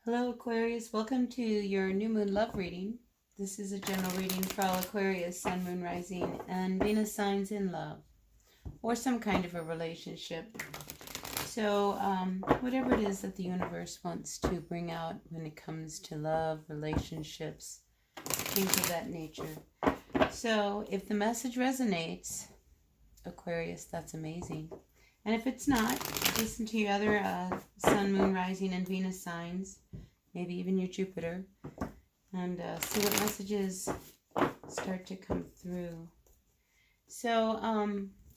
Hello Aquarius, welcome to your new moon love reading. This is a general reading for all Aquarius, Sun, Moon, Rising, and Venus signs in love, or some kind of a relationship. So whatever it is that the universe wants to bring out when it comes to love, relationships, things of that nature. So if the message resonates, Aquarius, that's amazing. And if it's not, listen to your other Sun, Moon, Rising, and Venus signs, maybe even your Jupiter, and see what messages start to come through. So,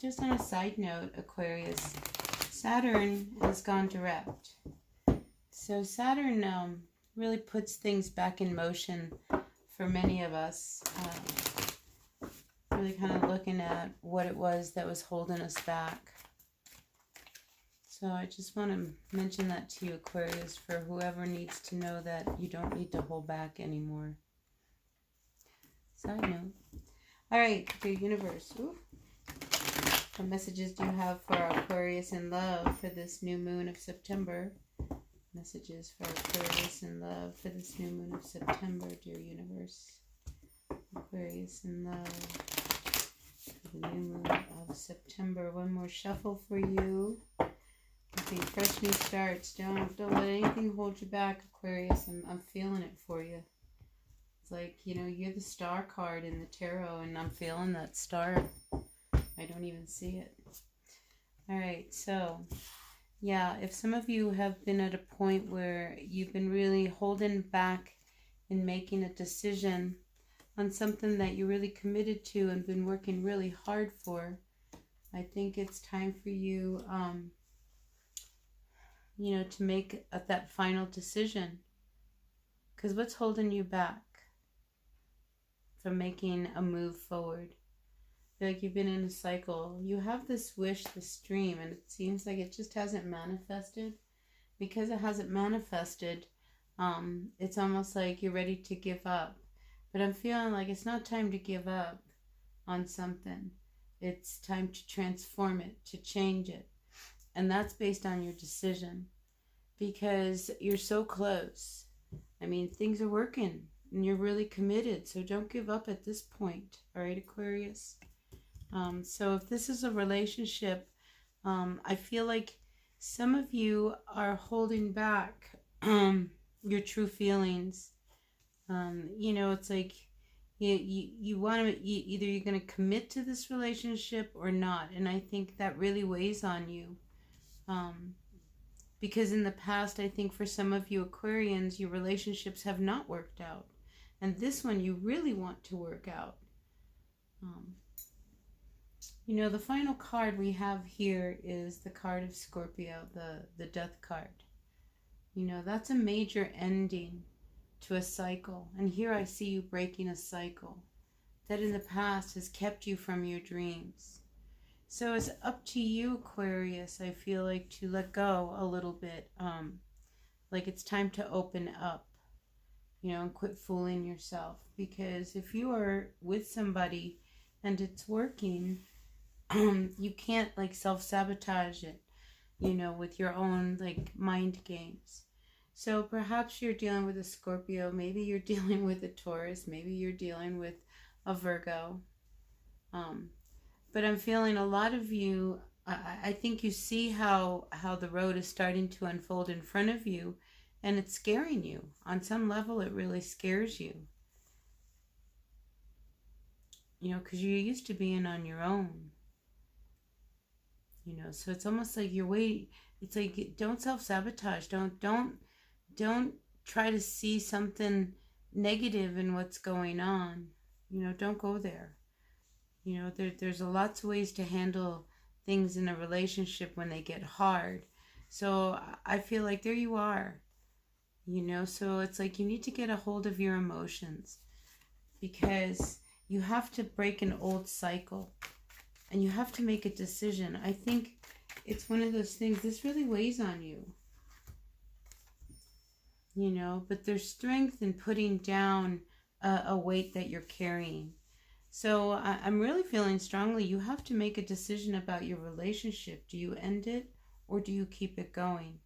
just on a side note, Aquarius, Saturn has gone direct. So Saturn really puts things back in motion for many of us, really kind of looking at what it was that was holding us back. So I just want to mention that to you, Aquarius, for whoever needs to know that you don't need to hold back anymore. Side note. All right, dear universe. Ooh. What messages do you have for Aquarius in love for this new moon of September? Messages for Aquarius in love for this new moon of September, dear universe. Aquarius in love for the new moon of September. One more shuffle for you. Fresh new starts. Don't let anything hold you back, Aquarius. I'm feeling it for you. It's like, you know, you're the star card in the tarot, and I'm feeling that star. I don't even see it. All right, so yeah, if some of you have been at a point where you've been really holding back in making a decision on something that you're really committed to and been working really hard for, I think it's time for you to make that final decision. Because what's holding you back from making a move forward? I feel like you've been in a cycle. You have this wish, this dream, and it seems like it just hasn't manifested. Because it hasn't manifested, it's almost like you're ready to give up. But I'm feeling like it's not time to give up on something. It's time to transform it, to change it. And that's based on your decision, because you're so close. I mean, things are working and you're really committed. So don't give up at this point. All right, Aquarius. So if this is a relationship, I feel like some of you are holding back your true feelings. It's like you want to, either you're going to commit to this relationship or not. And I think that really weighs on you. Because in the past, I think for some of you Aquarians, your relationships have not worked out. And this one you really want to work out. The final card we have here is the card of Scorpio, the death card. That's a major ending to a cycle. And here I see you breaking a cycle that in the past has kept you from your dreams. So it's up to you, Aquarius, I feel like, to let go a little bit. Like it's time to open up, and quit fooling yourself. Because if you are with somebody and it's working, you can't like self-sabotage it, with your own like mind games. So perhaps you're dealing with a Scorpio, maybe you're dealing with a Taurus, maybe you're dealing with a Virgo. But I'm feeling a lot of you, I think you see how the road is starting to unfold in front of you, and it's scaring you. On some level, it really scares you. Because you're used to being on your own. So it's almost like you're waiting. It's like, don't self-sabotage. Don't try to see something negative in what's going on. Don't go there. There's lots of ways to handle things in a relationship when they get hard. So I feel like there you are, so it's like you need to get a hold of your emotions, because you have to break an old cycle and you have to make a decision. I think it's one of those things, this really weighs on you, but there's strength in putting down a weight that you're carrying. So I'm really feeling strongly you have to make a decision about your relationship. Do you end it or do you keep it going?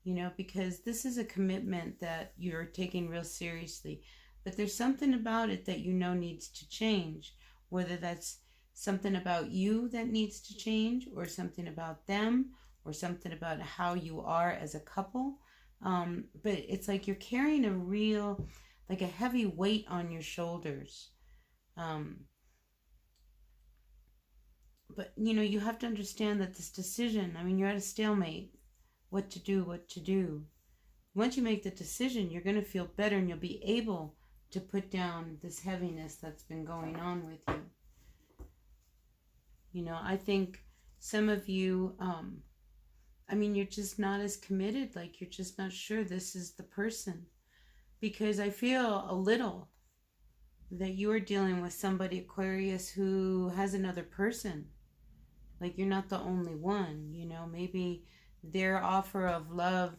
you know, because this is a commitment that you're taking real seriously. But there's something about it that you know needs to change, whether that's something about you that needs to change, or something about them, or something about how you are as a couple. But it's like you're carrying a real, like a heavy weight on your shoulders. But, you know, you have to understand that this decision, I mean, you're at a stalemate. What to do, what to do. Once you make the decision, you're going to feel better and you'll be able to put down this heaviness that's been going on with you. You know, I think some of you, I mean, you're just not as committed. Like, you're just not sure this is the person. Because I feel a little that you are dealing with somebody, Aquarius, who has another person. Like, you're not the only one, you know. Maybe their offer of love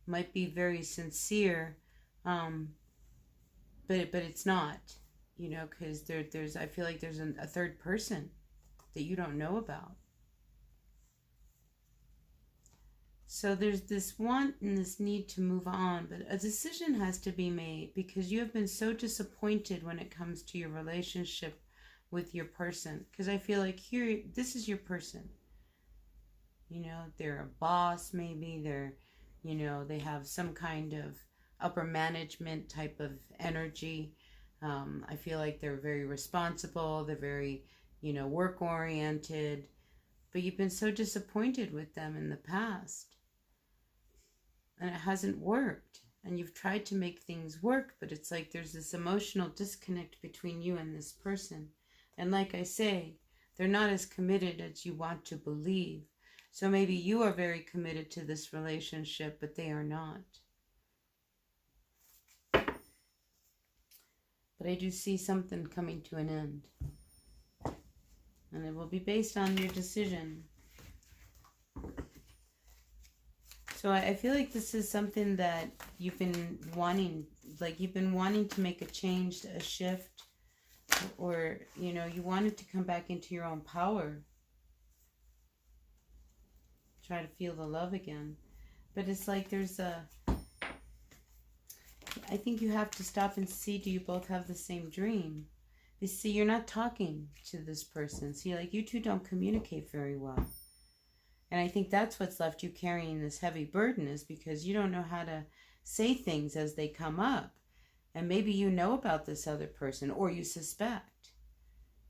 might be very sincere, but it's not, you know, because there's I feel like there's a third person that you don't know about. So there's this want and this need to move on, but a decision has to be made, because you have been so disappointed when it comes to your relationship with your person. Because I feel like here, this is your person. You know, they're a boss, maybe they're, you know, they have some kind of upper management type of energy. I feel like they're very responsible. They're very, you know, work oriented, but you've been so disappointed with them in the past. And it hasn't worked. And you've tried to make things work, but it's like there's this emotional disconnect between you and this person. And like I say, they're not as committed as you want to believe. So maybe you are very committed to this relationship, but they are not. But I do see something coming to an end. And it will be based on your decision. So I feel like this is something that you've been wanting, like you've been wanting to make a change, a shift, or, you know, you wanted to come back into your own power. Try to feel the love again. But it's like there's a, I think you have to stop and see, do you both have the same dream? You see, you're not talking to this person. See, like you two don't communicate very well. And I think that's what's left you carrying this heavy burden, is because you don't know how to say things as they come up. And maybe you know about this other person, or you suspect,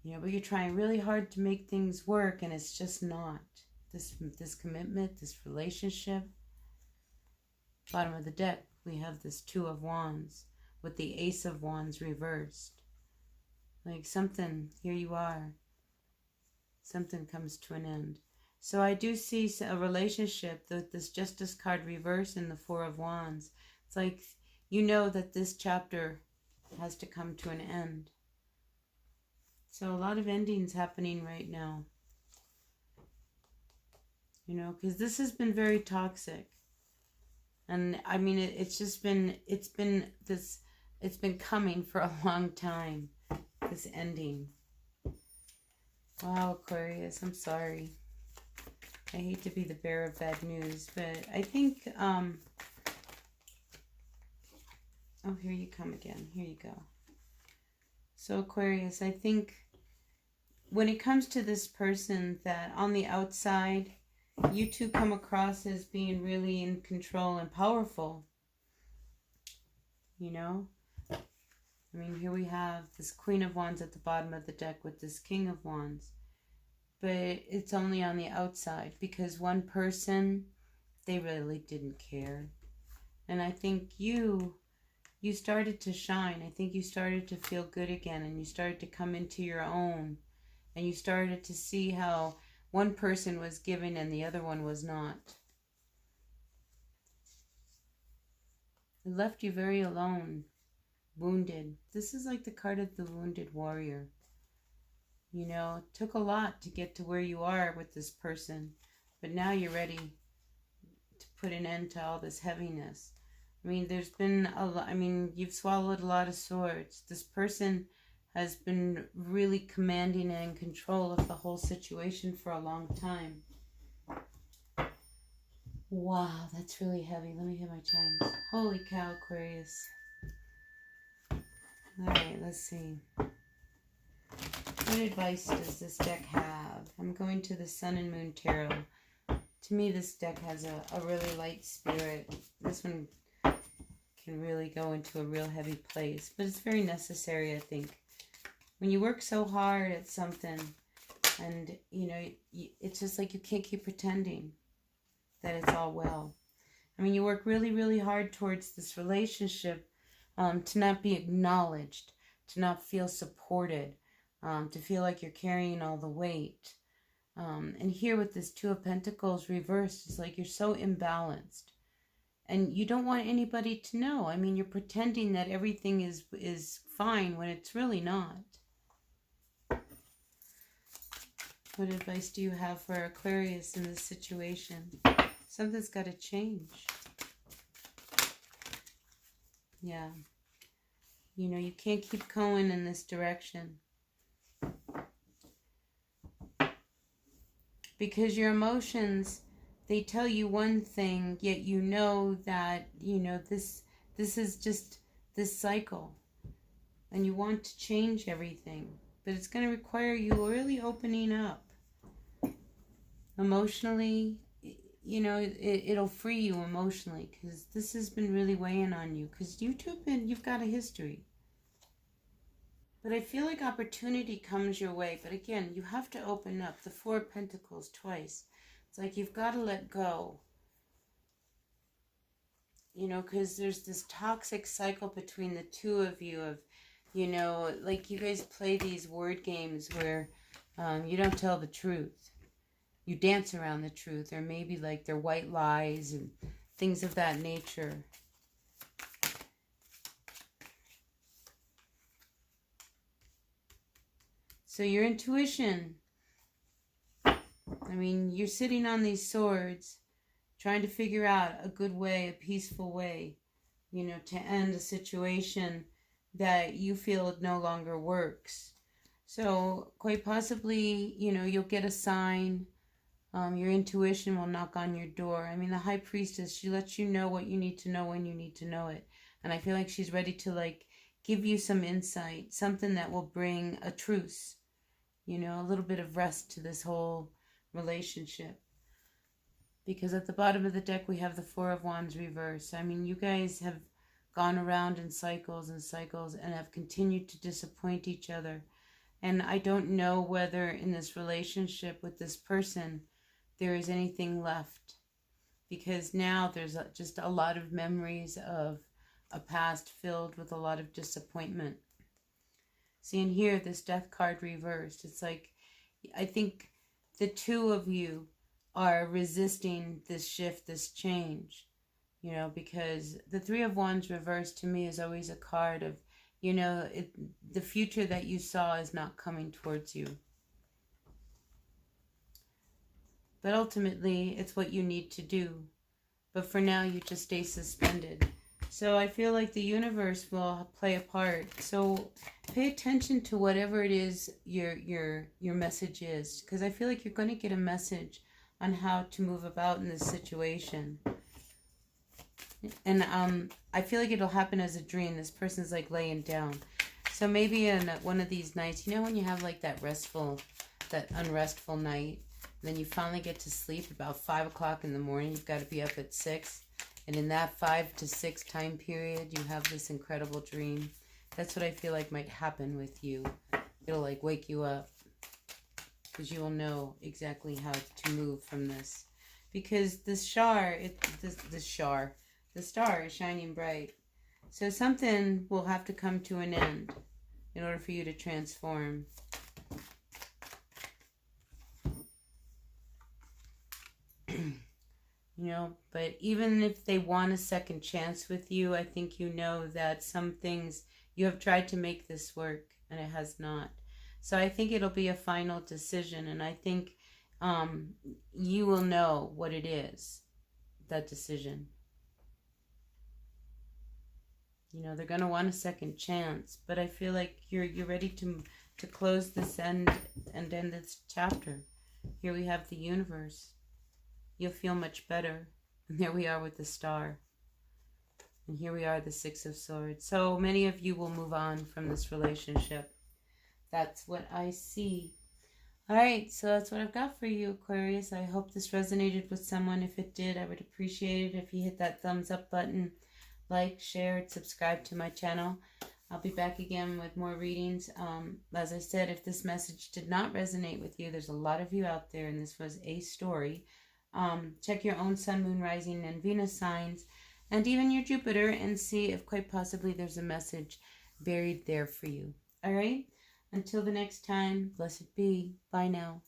you know, but you're trying really hard to make things work, and it's just not. This commitment, this relationship. Bottom of the deck, we have this Two of Wands with the Ace of Wands reversed. Like something, here you are. Something comes to an end. So I do see a relationship, this Justice card reversed and the Four of Wands. It's like you know that this chapter has to come to an end. So a lot of endings happening right now. You know, because this has been very toxic. And I mean, it's been coming for a long time, this ending. Wow, Aquarius, I'm sorry. I hate to be the bearer of bad news, but I think, oh, here you come again. Here you go. So Aquarius, I think when it comes to this person, that on the outside, you two come across as being really in control and powerful. You know? I mean, here we have this Queen of Wands at the bottom of the deck with this King of Wands. But it's only on the outside, because one person, they really didn't care. And I think you started to shine. I think you started to feel good again, and you started to come into your own. And you started to see how one person was giving and the other one was not. It left you very alone, wounded. This is like the card of the wounded warrior. You know, it took a lot to get to where you are with this person, but now you're ready to put an end to all this heaviness. I mean, there's been a lot, I mean, you've swallowed a lot of swords. This person has been really commanding and in control of the whole situation for a long time. Wow, that's really heavy. Let me hit my chimes. Holy cow, Aquarius. Alright, let's see. What advice does this deck have? I'm going to the Sun and Moon Tarot. To me, this deck has a really light spirit. This one can really go into a real heavy place. But it's very necessary, I think. When you work so hard at something, and, you know, it's just like you can't keep pretending that it's all well. I mean, you work really, really hard towards this relationship to not be acknowledged, to not feel supported, to feel like you're carrying all the weight. And here with this Two of Pentacles reversed, it's like you're so imbalanced. And you don't want anybody to know. I mean, you're pretending that everything is fine when it's really not. What advice do you have for Aquarius in this situation? Something's got to change. Yeah. You know, you can't keep going in this direction. Because your emotions, they tell you one thing, yet you know that, you know, this is just this cycle. And you want to change everything. But it's going to require you really opening up. Emotionally, you know, it'll free you emotionally. Because this has been really weighing on you. Because you've got a history. But I feel like opportunity comes your way. But again, you have to open up. The Four of Pentacles twice. It's like you've got to let go. You know, because there's this toxic cycle between the two of you of, you know, like you guys play these word games where you don't tell the truth. You dance around the truth. Or maybe like they're white lies and things of that nature. So your intuition, I mean, you're sitting on these swords, trying to figure out a good way, a peaceful way, you know, to end a situation that you feel no longer works. So quite possibly, you know, you'll get a sign. Your intuition will knock on your door. I mean, the High Priestess, she lets you know what you need to know when you need to know it. And I feel like she's ready to, like, give you some insight, something that will bring a truce. You know, a little bit of rest to this whole relationship. Because at the bottom of the deck, we have the Four of Wands reversed. I mean, you guys have gone around in cycles and cycles and have continued to disappoint each other. And I don't know whether in this relationship with this person, there is anything left. Because now there's just a lot of memories of a past filled with a lot of disappointment. See, in here, this Death card reversed. It's like, I think the two of you are resisting this shift, this change. You know, because the Three of Wands reversed to me is always a card of, you know, the future that you saw is not coming towards you. But ultimately, it's what you need to do. But for now, you just stay suspended. So I feel like the universe will play a part. So pay attention to whatever it is your message is. Because I feel like you're going to get a message on how to move about in this situation. And I feel like it'll happen as a dream. This person's like laying down. So maybe in one of these nights, you know when you have like that unrestful night, and then you finally get to sleep about 5 o'clock in the morning. You've got to be up at 6. And in that 5 to 6 time period, you have this incredible dream. That's what I feel like might happen with you. It'll like wake you up. Because you will know exactly how to move from this. Because the star is shining bright. So something will have to come to an end in order for you to transform. You know, but even if they want a second chance with you, I think you know that some things you have tried to make this work and it has not. So I think it'll be a final decision, and I think you will know what it is, that decision. You know, they're going to want a second chance, but I feel like you're ready to close this and end this chapter. Here we have the universe. You'll feel much better. And there we are with the Star. And here we are, the Six of Swords. So many of you will move on from this relationship. That's what I see. All right, so that's what I've got for you, Aquarius. I hope this resonated with someone. If it did, I would appreciate it if you hit that thumbs up button, like, share, subscribe to my channel. I'll be back again with more readings. As I said, if this message did not resonate with you, there's a lot of you out there, and this was a story. Check your own Sun, Moon, Rising, and Venus signs, and even your Jupiter, and see if quite possibly there's a message buried there for you. All right? Until the next time, blessed be. Bye now.